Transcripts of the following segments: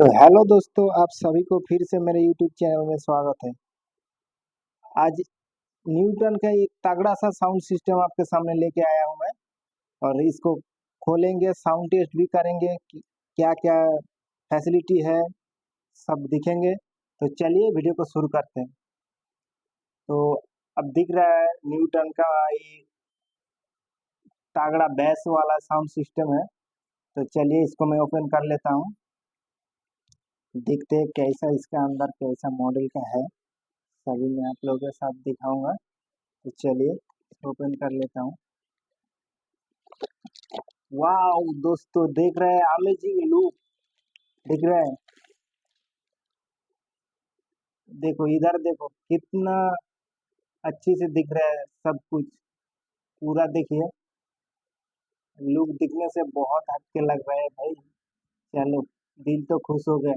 तो हेलो दोस्तों, आप सभी को फिर से मेरे यूट्यूब चैनल में स्वागत है। आज न्यूटन का एक तगड़ा सा साउंड सिस्टम आपके सामने लेके आया हूँ मैं। और इसको खोलेंगे, साउंड टेस्ट भी करेंगे कि क्या क्या फैसिलिटी है, सब दिखेंगे। तो चलिए वीडियो को शुरू करते हैं। तो अब दिख रहा है न्यूटन का ये तगड़ा बेस वाला साउंड सिस्टम है। तो चलिए इसको मैं ओपन कर लेता हूँ, देखते हैं कैसा इसका अंदर कैसा मॉडल का है। सभी मैं आप लोगों के साथ दिखाऊंगा। तो चलिए ओपन कर लेता हूँ। वाह दोस्तों, देख रहे हैं अमेजिंग लुक, दिख रहा है। देखो इधर, देखो कितना अच्छे से दिख रहा है सब कुछ। पूरा देखिए, लुक दिखने से बहुत हटके लग रहा है भाई। चलो, दिल तो खुश हो गए।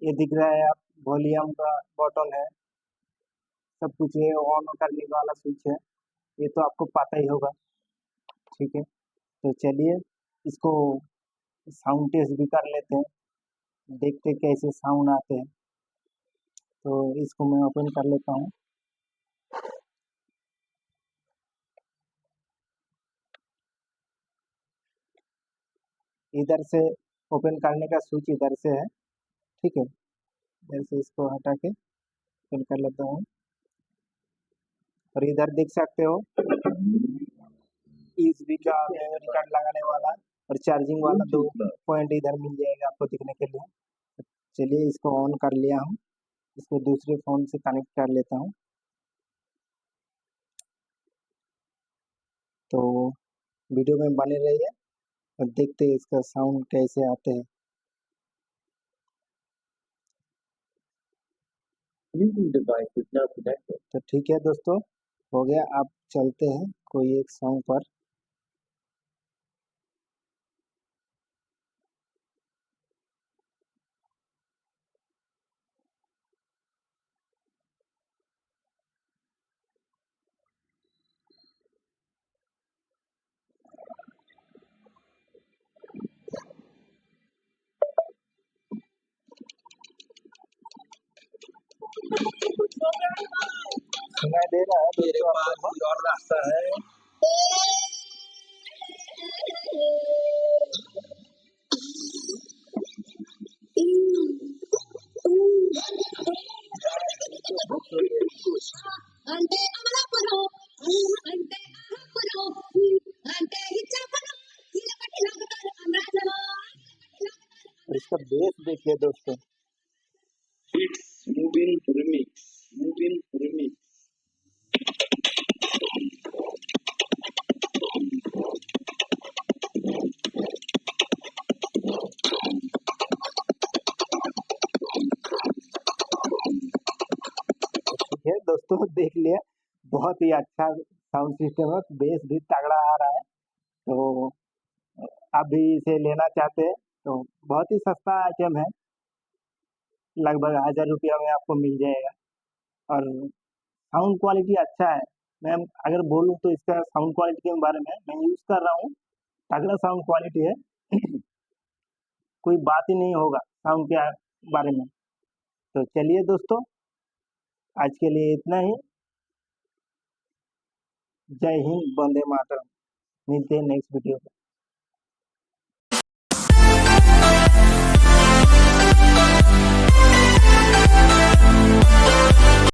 ये दिख रहा है आप, वॉल्यूम का बटन है, सब कुछ है, ऑन करने वाला स्विच है। ये तो आपको पता ही होगा। ठीक है, तो चलिए इसको साउंड टेस्ट भी कर लेते हैं, देखते कैसे साउंड आते हैं। तो इसको मैं ओपन कर लेता हूँ। इधर से ओपन करने का स्विच इधर से है। ठीक है, इधर से इसको हटा के ओपन कर लेता हूँ। और इधर देख सकते हो ईएसबी का मेमोरी कार्ड लगाने वाला और चार्जिंग वाला दो पॉइंट इधर मिल जाएगा आपको दिखने के लिए। चलिए इसको ऑन कर लिया हूँ, इसको दूसरे फोन से कनेक्ट कर लेता हूँ। तो वीडियो में बने रहिए और देखते हैं इसका साउंड कैसे आते हैं। तो ठीक है दोस्तों, हो गया। आप चलते हैं कोई एक सॉन्ग पर। सुनाई दे रहा है मेरे दोस्तों पास आप लोग कोई और रास्ता है। అంటే అమలాపురం అంటే అమలాపురం అంటే ఇచ్చాపురం ఇలపట్టి లాగుతారు అమరాజమా और इसका बेस देखिए दोस्तों। It's moving remix, moving remix. ठीक है दोस्तों, देख लिया, बहुत ही अच्छा साउंड सिस्टम है, बेस भी तगड़ा आ रहा है। तो आप भी इसे लेना चाहते हैं तो बहुत ही सस्ता आइटम है, लगभग 1000 रुपया में आपको मिल जाएगा। और साउंड क्वालिटी अच्छा है। मैं अगर बोलूँ तो इसका साउंड क्वालिटी के बारे में, मैं यूज़ कर रहा हूँ, तगड़ा साउंड क्वालिटी है। कोई बात ही नहीं होगा साउंड के बारे में। तो चलिए दोस्तों, आज के लिए इतना ही। जय हिंद, वंदे मातरम। मिलते हैं नेक्स्ट वीडियो में।